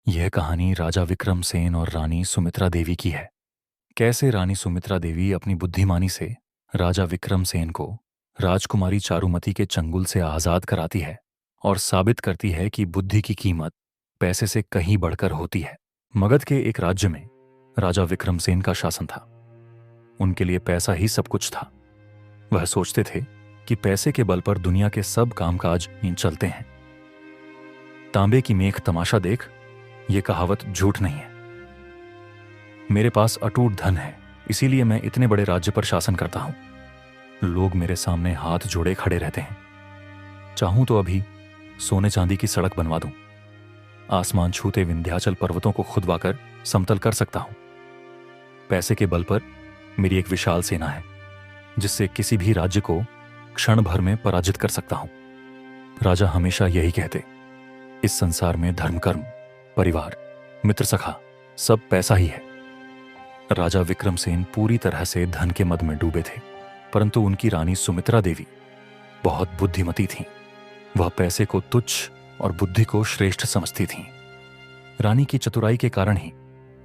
यह कहानी राजा विक्रमसेन और रानी सुमित्रा देवी की है। कैसे रानी सुमित्रा देवी अपनी बुद्धिमानी से राजा विक्रमसेन को राजकुमारी चारुमती के चंगुल से आजाद कराती है और साबित करती है कि बुद्धि की कीमत पैसे से कहीं बढ़कर होती है। मगध के एक राज्य में राजा विक्रमसेन का शासन था। उनके लिए पैसा ही सब कुछ था। वह सोचते थे कि पैसे के बल पर दुनिया के सब कामकाज चलते हैं। तांबे की मेख तमाशा देख, ये कहावत झूठ नहीं है। मेरे पास अटूट धन है, इसीलिए मैं इतने बड़े राज्य पर शासन करता हूं। लोग मेरे सामने हाथ जोड़े खड़े रहते हैं। चाहूं तो अभी सोने चांदी की सड़क बनवा दूं। आसमान छूते विंध्याचल पर्वतों को खुदवाकर समतल कर सकता हूं। पैसे के बल पर मेरी एक विशाल सेना है, जिससे किसी भी राज्य को क्षण भर में पराजित कर सकता हूं। राजा हमेशा यही कहते, इस संसार में धर्म, कर्म, परिवार, मित्र, सखा सब पैसा ही है। राजा विक्रमसेन पूरी तरह से धन के मद में डूबे थे, परंतु उनकी रानी सुमित्रा देवी बहुत बुद्धिमती थीं। वह पैसे को तुच्छ और बुद्धि को श्रेष्ठ समझती थीं। रानी की चतुराई के कारण ही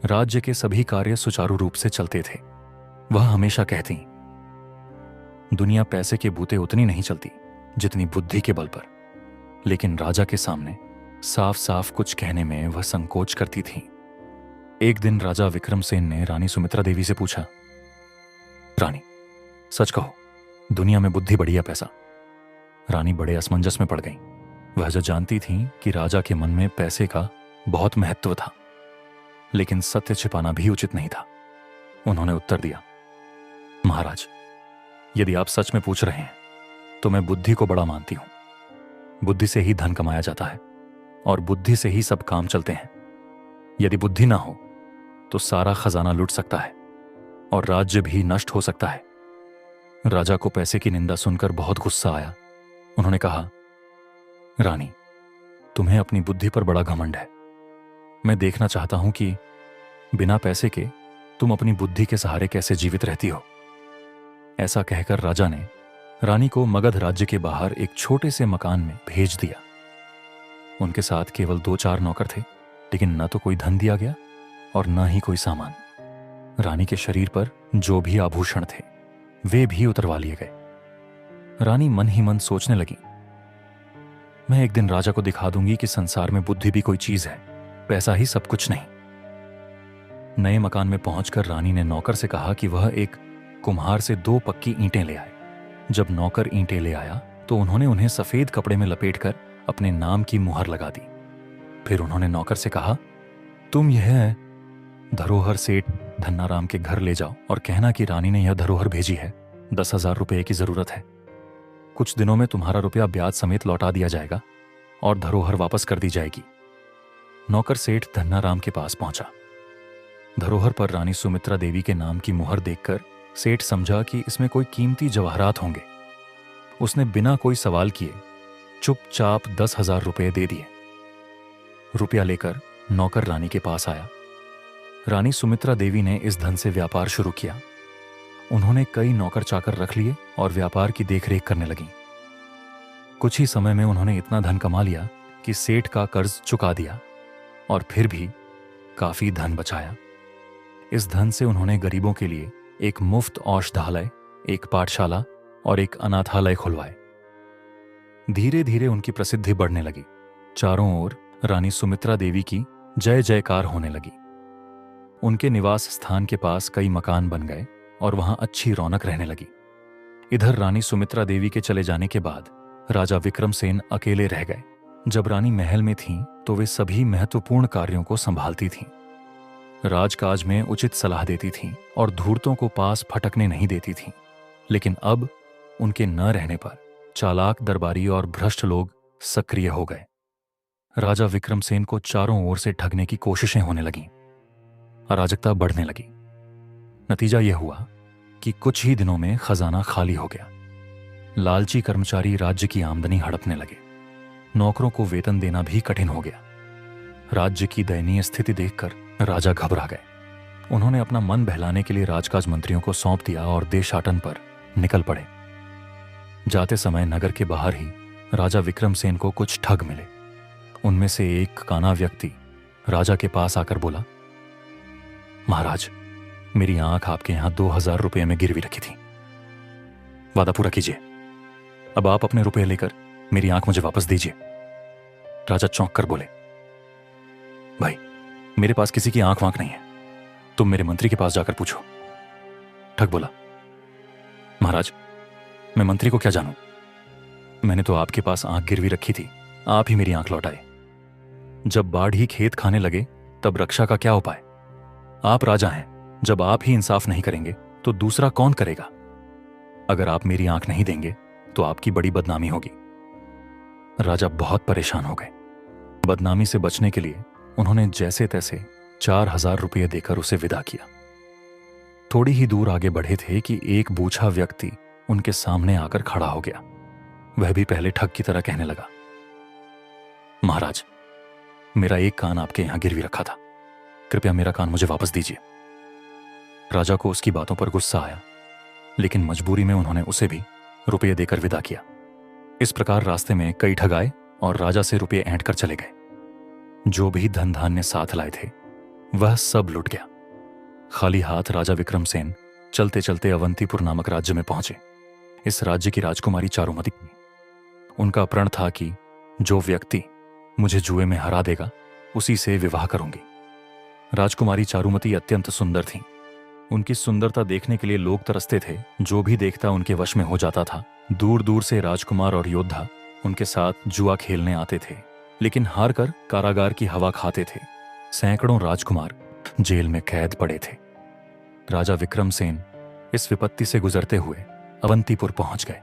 राज्य के सभी कार्य सुचारू रूप से चलते थे। वह हमेशा कहती, दुनिया पैसे के बूते उतनी नहीं चलती जितनी बुद्धि के बल पर। लेकिन राजा के सामने साफ साफ कुछ कहने में वह संकोच करती थी। एक दिन राजा विक्रमसेन ने रानी सुमित्रा देवी से पूछा, रानी सच कहो, दुनिया में बुद्धि बढ़ी या पैसा? रानी बड़े असमंजस में पड़ गईं। वह जो जानती थीं कि राजा के मन में पैसे का बहुत महत्व था, लेकिन सत्य छिपाना भी उचित नहीं था। उन्होंने उत्तर दिया, महाराज, यदि आप सच में पूछ रहे हैं तो मैं बुद्धि को बड़ा मानती हूं। बुद्धि से ही धन कमाया जाता है और बुद्धि से ही सब काम चलते हैं। यदि बुद्धि ना हो तो सारा खजाना लुट सकता है और राज्य भी नष्ट हो सकता है। राजा को पैसे की निंदा सुनकर बहुत गुस्सा आया। उन्होंने कहा, रानी, तुम्हें अपनी बुद्धि पर बड़ा घमंड है। मैं देखना चाहता हूं कि बिना पैसे के तुम अपनी बुद्धि के सहारे कैसे जीवित रहती हो। ऐसा कहकर राजा ने रानी को मगध राज्य के बाहर एक छोटे से मकान में भेज दिया। उनके साथ केवल 2-4 नौकर थे, लेकिन न तो कोई धन दिया गया और न ही कोई सामान। रानी के शरीर पर जो भी आभूषण थे वे भी उतरवा लिए गए। रानी मन ही मन सोचने लगी, मैं एक दिन राजा को दिखा दूंगी कि संसार में बुद्धि भी कोई चीज है, पैसा ही सब कुछ नहीं। नए मकान में पहुंचकर रानी ने नौकर से कहा कि वह एक कुम्हार से 2 पक्की ईंटें ले आए। जब नौकर ईंटें ले आया तो उन्होंने उन्हें सफेद कपड़े में लपेटकर अपने नाम की मुहर लगा दी। फिर उन्होंने नौकर से कहा, तुम यह धरोहर सेठ धन्नाराम के घर ले जाओ और कहना कि रानी ने यह धरोहर भेजी है, 10,000 रुपये की जरूरत है। कुछ दिनों में तुम्हारा रुपया ब्याज समेत लौटा दिया जाएगा और धरोहर वापस कर दी जाएगी। नौकर सेठ धन्नाराम के पास पहुंचा। धरोहर पर रानी सुमित्रा देवी के नाम की मुहर देखकर सेठ समझा कि इसमें कोई कीमती जवाहरात होंगे। उसने बिना कोई सवाल किए चुपचाप 10,000 रुपये दे दिए। रुपया लेकर नौकर रानी के पास आया। रानी सुमित्रा देवी ने इस धन से व्यापार शुरू किया। उन्होंने कई नौकर चाकर रख लिए और व्यापार की देखरेख करने लगी। कुछ ही समय में उन्होंने इतना धन कमा लिया कि सेठ का कर्ज चुका दिया और फिर भी काफी धन बचाया। इस धन से उन्होंने गरीबों के लिए एक मुफ्त औषधालय, एक पाठशाला और एक अनाथालय खुलवाए। धीरे धीरे उनकी प्रसिद्धि बढ़ने लगी। चारों ओर रानी सुमित्रा देवी की जय जयकार होने लगी। उनके निवास स्थान के पास कई मकान बन गए और वहां अच्छी रौनक रहने लगी। इधर रानी सुमित्रा देवी के चले जाने के बाद राजा विक्रमसेन अकेले रह गए। जब रानी महल में थीं तो वे सभी महत्वपूर्ण कार्यों को संभालती थीं। राजकाज में उचित सलाह देती थीं और धूर्तों को पास फटकने नहीं देती थीं। लेकिन अब उनके न रहने पर चालाक दरबारी और भ्रष्ट लोग सक्रिय हो गए। राजा विक्रमसेन को चारों ओर से ठगने की कोशिशें होने लगीं। अराजकता बढ़ने लगी। नतीजा यह हुआ कि कुछ ही दिनों में खजाना खाली हो गया। लालची कर्मचारी राज्य की आमदनी हड़पने लगे। नौकरों को वेतन देना भी कठिन हो गया। राज्य की दयनीय स्थिति देखकर राजा घबरा गए। उन्होंने अपना मन बहलाने के लिए राजकाज मंत्रियों को सौंप दिया और देशाटन पर निकल पड़े। जाते समय नगर के बाहर ही राजा विक्रमसेन को कुछ ठग मिले। उनमें से एक काना व्यक्ति राजा के पास आकर बोला, महाराज, मेरी आंख आपके यहां 2000 रुपये में गिरवी रखी थी। वादा पूरा कीजिए। अब आप अपने रुपए लेकर मेरी आंख मुझे वापस दीजिए। राजा चौंक कर बोले, भाई, मेरे पास किसी की आंख वांख नहीं है, तुम मेरे मंत्री के पास जाकर पूछो। ठग बोला, महाराज, मैं मंत्री को क्या जानूं? मैंने तो आपके पास आंख गिरवी रखी थी, आप ही मेरी आंख लौटाए। जब बाढ़ ही खेत खाने लगे तब रक्षा का क्या उपाय? आप राजा हैं, जब आप ही इंसाफ नहीं करेंगे तो दूसरा कौन करेगा? अगर आप मेरी आंख नहीं देंगे तो आपकी बड़ी बदनामी होगी। राजा बहुत परेशान हो गए। बदनामी से बचने के लिए उन्होंने जैसे तैसे 4000 रुपये देकर उसे विदा किया। थोड़ी ही दूर आगे बढ़े थे कि एक बूझा व्यक्ति उनके सामने आकर खड़ा हो गया। वह भी पहले ठग की तरह कहने लगा, महाराज, मेरा एक कान आपके यहां गिरवी रखा था, कृपया मेरा कान मुझे वापस दीजिए। राजा को उसकी बातों पर गुस्सा आया, लेकिन मजबूरी में उन्होंने उसे भी रुपये देकर विदा किया। इस प्रकार रास्ते में कई ठग आए और राजा से रुपये ऐंठ कर चले गए। जो भी धन धान्य साथ लाए थे वह सब लुट गया। खाली हाथ राजा विक्रमसेन चलते चलते अवंतीपुर नामक राज्य में पहुंचे। इस राज्य की राजकुमारी चारुमती थी। उनका प्रण था कि जो व्यक्ति मुझे जुए में हरा देगा उसी से विवाह करूंगी। राजकुमारी चारुमती अत्यंत सुंदर थी। उनकी सुंदरता देखने के लिए लोग तरसते थे। जो भी देखता उनके वश में हो जाता था। दूर दूर से राजकुमार और योद्धा उनके साथ जुआ खेलने आते थे, लेकिन हार कर कारागार की हवा खाते थे। सैकड़ों राजकुमार जेल में कैद पड़े थे। राजा विक्रमसेन इस विपत्ति से गुजरते हुए अवंतीपुर पहुंच गए।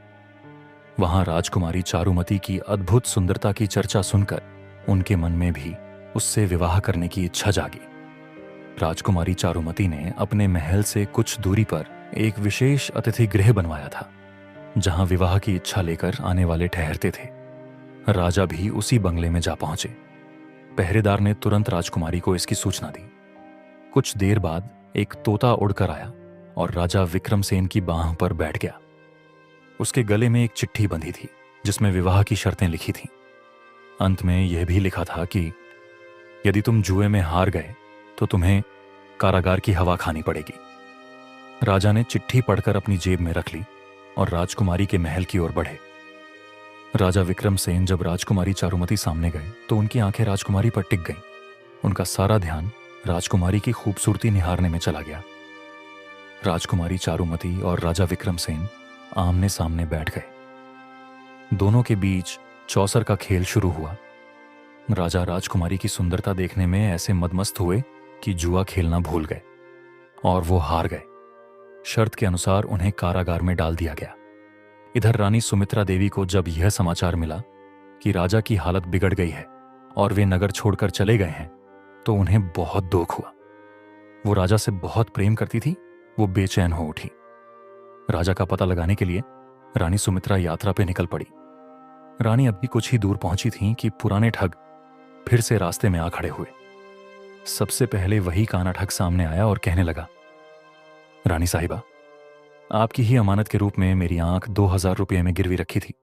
वहां राजकुमारी चारुमती की अद्भुत सुंदरता की चर्चा सुनकर उनके मन में भी उससे विवाह करने की इच्छा जागी। राजकुमारी चारुमती ने अपने महल से कुछ दूरी पर एक विशेष अतिथि गृह बनवाया था, जहां विवाह की इच्छा लेकर आने वाले ठहरते थे। राजा भी उसी बंगले में जा पहुंचे। पहरेदार ने तुरंत राजकुमारी को इसकी सूचना दी। कुछ देर बाद एक तोता उड़कर आया और राजा विक्रमसेन की बाह पर बैठ गया। उसके गले में एक चिट्ठी बंधी थी जिसमें विवाह की शर्तें लिखी थीं। अंत में यह भी लिखा था कि यदि तुम जुए में हार गए तो तुम्हें कारागार की हवा खानी पड़ेगी। राजा ने चिट्ठी पढ़कर अपनी जेब में रख ली और राजकुमारी के महल की ओर बढ़े। राजा विक्रमसेन जब राजकुमारी चारुमती सामने गए तो उनकी आंखें राजकुमारी पर टिक गईं। उनका सारा ध्यान राजकुमारी की खूबसूरती निहारने में चला गया। राजकुमारी चारुमती और राजा विक्रमसेन आमने सामने बैठ गए। दोनों के बीच चौसर का खेल शुरू हुआ। राजा राजकुमारी की सुंदरता देखने में ऐसे मदमस्त हुए कि जुआ खेलना भूल गए और वो हार गए। शर्त के अनुसार उन्हें कारागार में डाल दिया गया। इधर रानी सुमित्रा देवी को जब यह समाचार मिला कि राजा की हालत बिगड़ गई है और वे नगर छोड़कर चले गए हैं तो उन्हें बहुत दुख हुआ। वो राजा से बहुत प्रेम करती थी। वो बेचैन हो उठी। राजा का पता लगाने के लिए रानी सुमित्रा यात्रा पे निकल पड़ी। रानी अभी कुछ ही दूर पहुंची थी कि पुराने ठग फिर से रास्ते में आ खड़े हुए। सबसे पहले वही काना ठग सामने आया और कहने लगा, रानी साहिबा, आपकी ही अमानत के रूप में मेरी आंख 2000 रुपये में गिरवी रखी थी।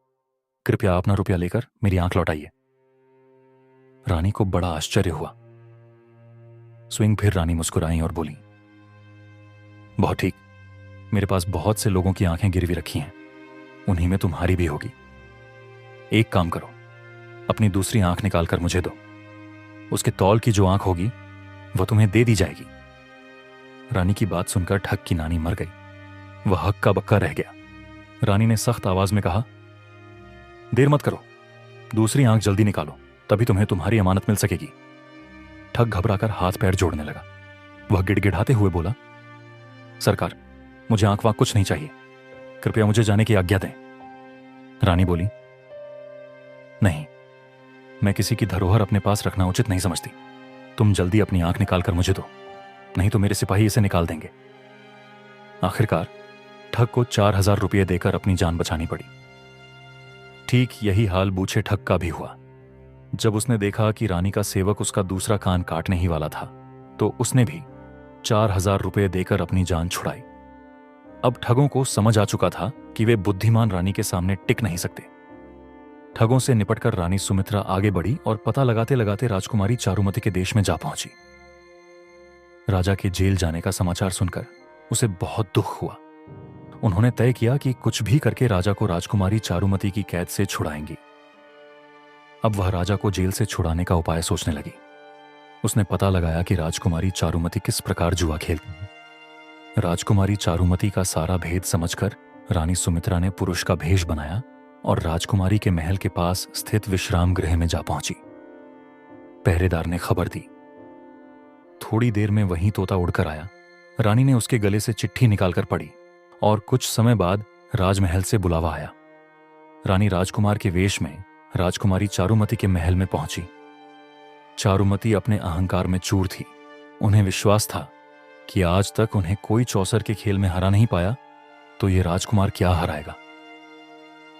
कृपया अपना रुपया लेकर मेरी आंख लौटाइए। रानी को बड़ा आश्चर्य हुआ। स्विंग फिर रानी मुस्कुराई और बोली, बहुत ठीक, मेरे पास बहुत से लोगों की आंखें गिरवी रखी हैं, उन्हीं में तुम्हारी भी होगी। एक काम करो, अपनी दूसरी आंख निकालकर मुझे दो। उसके तौल की जो आंख होगी वह तुम्हें दे दी जाएगी। रानी की बात सुनकर ठग की नानी मर गई। वह हक्का बक्का रह गया। रानी ने सख्त आवाज में कहा, देर मत करो, दूसरी आंख जल्दी निकालो, तभी तुम्हें तुम्हारी अमानत मिल सकेगी। ठग घबराकर हाथ पैर जोड़ने लगा। वह गिड़गिड़ाते हुए बोला, सरकार, मुझे आंख वांख कुछ नहीं चाहिए, कृपया मुझे जाने की आज्ञा दें। रानी बोली, नहीं, मैं किसी की धरोहर अपने पास रखना उचित नहीं समझती। तुम जल्दी अपनी आंख निकालकर मुझे दो, नहीं तो मेरे सिपाही इसे निकाल देंगे। आखिरकार ठग को 4000 रुपये देकर अपनी जान बचानी पड़ी। ठीक यही हाल बूछे ठग का भी हुआ। जब उसने देखा कि रानी का सेवक उसका दूसरा कान काटने ही वाला था तो उसने भी 4000 रुपये देकर अपनी जान छुड़ाई। अब ठगों को समझ आ चुका था कि वे बुद्धिमान रानी के सामने टिक नहीं सकते। ठगों से निपटकर रानी सुमित्रा आगे बढ़ी और पता लगाते लगाते राजकुमारी चारुमती के देश में जा पहुंची। राजा के जेल जाने का समाचार सुनकर उसे बहुत दुख हुआ। उन्होंने तय किया कि कुछ भी करके राजा को राजकुमारी चारुमती की कैद से छुड़ाएंगी। अब वह राजा को जेल से छुड़ाने का उपाय सोचने लगी। उसने पता लगाया कि राजकुमारी चारुमती किस प्रकार जुआ खेलती है। राजकुमारी चारुमती का सारा भेद समझकर रानी सुमित्रा ने पुरुष का भेष बनाया और राजकुमारी के महल के पास स्थित विश्राम गृह में जा पहुंची। पहरेदार ने खबर दी। थोड़ी देर में वहीं तोता उड़कर आया। रानी ने उसके गले से चिट्ठी निकालकर पढ़ी और कुछ समय बाद राजमहल से बुलावा आया। रानी राजकुमार के वेश में राजकुमारी चारुमती के महल में पहुंची। चारुमती अपने अहंकार में चूर थी। उन्हें विश्वास था कि आज तक उन्हें कोई चौसर के खेल में हरा नहीं पाया, तो ये राजकुमार क्या हराएगा।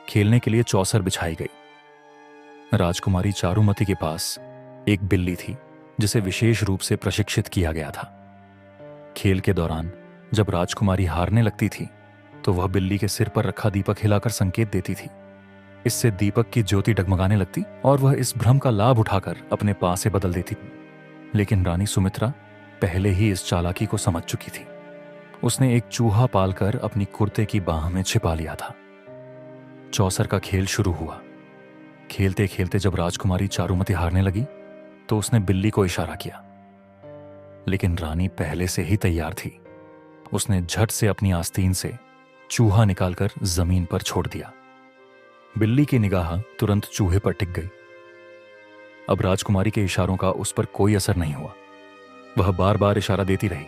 खेलने के लिए चौसर बिछाई गई। राजकुमारी चारुमती के पास एक बिल्ली थी जिसे विशेष रूप से प्रशिक्षित किया गया था। खेल के दौरान जब राजकुमारी हारने लगती थी तो वह बिल्ली के सिर पर रखा दीपक हिलाकर संकेत देती थी। इससे दीपक की ज्योति डगमगाने लगती और वह इस भ्रम का लाभ उठाकर अपने पास से बदल देती। लेकिन रानी सुमित्रा पहले ही इस चालाकी को समझ चुकी थी। उसने एक चूहा पालकर अपनी कुर्ते की बाह में छिपा लिया था। चौसर का खेल शुरू हुआ। खेलते खेलते जब राजकुमारी चारुमती हारने लगी तो उसने बिल्ली को इशारा किया, लेकिन रानी पहले से ही तैयार थी। उसने झट से अपनी आस्तीन से चूहा निकालकर जमीन पर छोड़ दिया। बिल्ली की निगाह तुरंत चूहे पर टिक गई। अब राजकुमारी के इशारों का उस पर कोई असर नहीं हुआ। वह बार बार इशारा देती रही,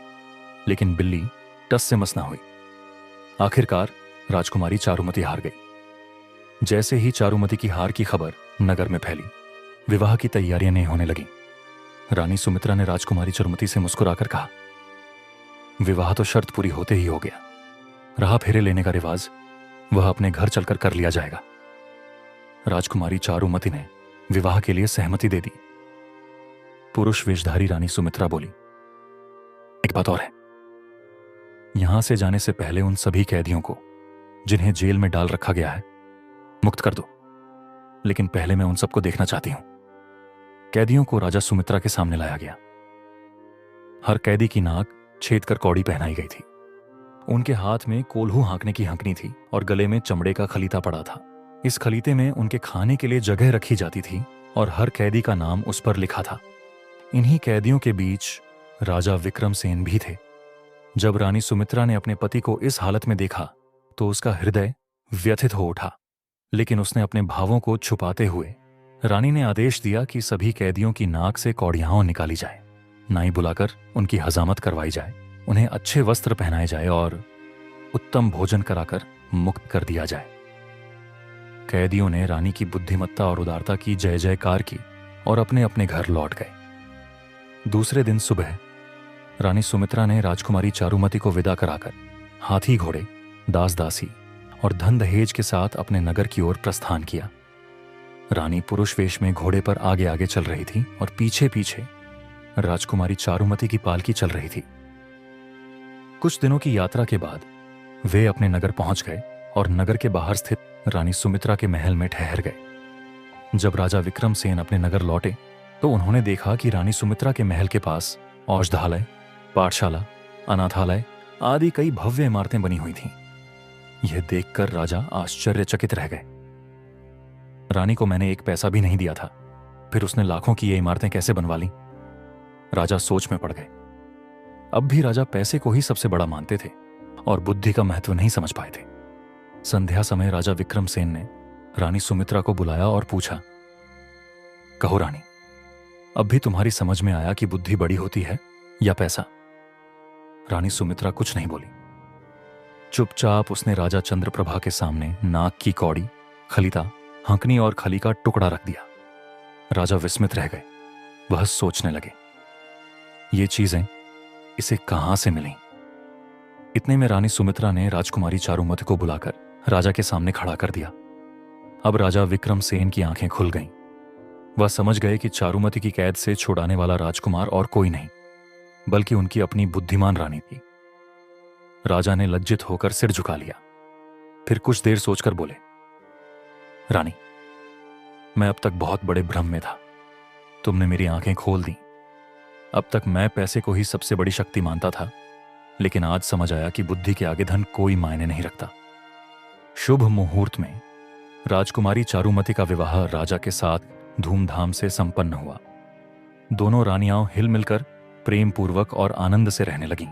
लेकिन बिल्ली टस से मस न हुई। आखिरकार राजकुमारी चारुमती हार गई। जैसे ही चारुमती की हार की खबर नगर में फैली, विवाह की तैयारियां नहीं होने लगीं। रानी सुमित्रा ने राजकुमारी चारुमती से मुस्कुराकर कहा, विवाह तो शर्त पूरी होते ही हो गया। रहा फेरे लेने का रिवाज, वह अपने घर चलकर कर लिया जाएगा। राजकुमारी चारुमती ने विवाह के लिए सहमति दे दी। पुरुष वेशधारी रानी सुमित्रा बोली, एक बात और है, यहां से जाने से पहले उन सभी कैदियों को जिन्हें जेल में डाल रखा गया है मुक्त कर दो। लेकिन पहले मैं उन सबको देखना चाहती हूं। कैदियों को राजा सुमित्रा के सामने लाया गया। हर कैदी की नाक छेद कर कौड़ी पहनाई गई थी। उनके हाथ में कोल्हू हाँकने की हंकनी थी और गले में चमड़े का खलीता पड़ा था। इस खलीते में उनके खाने के लिए जगह रखी जाती थी और हर कैदी का नाम उस पर लिखा था। इन्हीं कैदियों के बीच राजा विक्रमसेन भी थे। जब रानी सुमित्रा ने अपने पति को इस हालत में देखा तो उसका हृदय व्यथित हो उठा, लेकिन उसने अपने भावों को छुपाते हुए रानी ने आदेश दिया कि सभी कैदियों की नाक से कौड़ियां निकाली जाए, नाई बुलाकर उनकी हजामत करवाई जाए, उन्हें अच्छे वस्त्र पहनाए जाए और उत्तम भोजन कराकर मुक्त कर दिया जाए। कैदियों ने रानी की बुद्धिमत्ता और उदारता की जय जयकार की और अपने अपने घर लौट गए। दूसरे दिन सुबह रानी सुमित्रा ने राजकुमारी चारुमती को विदा कराकर हाथी घोड़े, दास दासी और धन दहेज के साथ अपने नगर की ओर प्रस्थान किया। रानी पुरुष वेश में घोड़े पर आगे आगे चल रही थी और पीछे पीछे राजकुमारी चारुमती की पालकी चल रही थी। कुछ दिनों की यात्रा के बाद वे अपने नगर पहुंच गए और नगर के बाहर स्थित रानी सुमित्रा के महल में ठहर गए। जब राजा विक्रमसेन अपने नगर लौटे तो उन्होंने देखा कि रानी सुमित्रा के महल के पास औषधालय, पाठशाला, अनाथालय आदि कई भव्य इमारतें बनी हुई थीं। यह देखकर राजा आश्चर्यचकित रह गए। रानी को मैंने एक पैसा भी नहीं दिया था, फिर उसने लाखों की ये इमारतें कैसे बनवा ली? राजा सोच में पड़ गए। अब भी राजा पैसे को ही सबसे बड़ा मानते थे और बुद्धि का महत्व नहीं समझ पाए थे। संध्या समय राजा विक्रमसेन ने रानी सुमित्रा को बुलाया और पूछा, कहो रानी, अब भी तुम्हारी समझ में आया कि बुद्धि बड़ी होती है या पैसा? रानी सुमित्रा कुछ नहीं बोली। चुपचाप उसने राजा चंद्रप्रभा के सामने नाक की कौड़ी, खलीता, हंकनी और खली का टुकड़ा रख दिया। राजा विस्मित रह गए। वह सोचने लगे, ये चीजें इसे कहां से मिली? इतने में रानी सुमित्रा ने राजकुमारी चारुमती को बुलाकर राजा के सामने खड़ा कर दिया। अब राजा विक्रमसेन की आंखें खुल गईं। वह समझ गए कि चारुमती की कैद से छुड़ाने वाला राजकुमार और कोई नहीं बल्कि उनकी अपनी बुद्धिमान रानी थी। राजा ने लज्जित होकर सिर झुका लिया। फिर कुछ देर सोचकर बोले, रानी, मैं अब तक बहुत बड़े भ्रम में था। तुमने मेरी आंखें खोल दी। अब तक मैं पैसे को ही सबसे बड़ी शक्ति मानता था, लेकिन आज समझ आया कि बुद्धि के आगे धन कोई मायने नहीं रखता। शुभ मुहूर्त में राजकुमारी चारुमती का विवाह राजा के साथ धूमधाम से संपन्न हुआ। दोनों रानियां हिल मिलकर प्रेम पूर्वक और आनंद से रहने लगीं।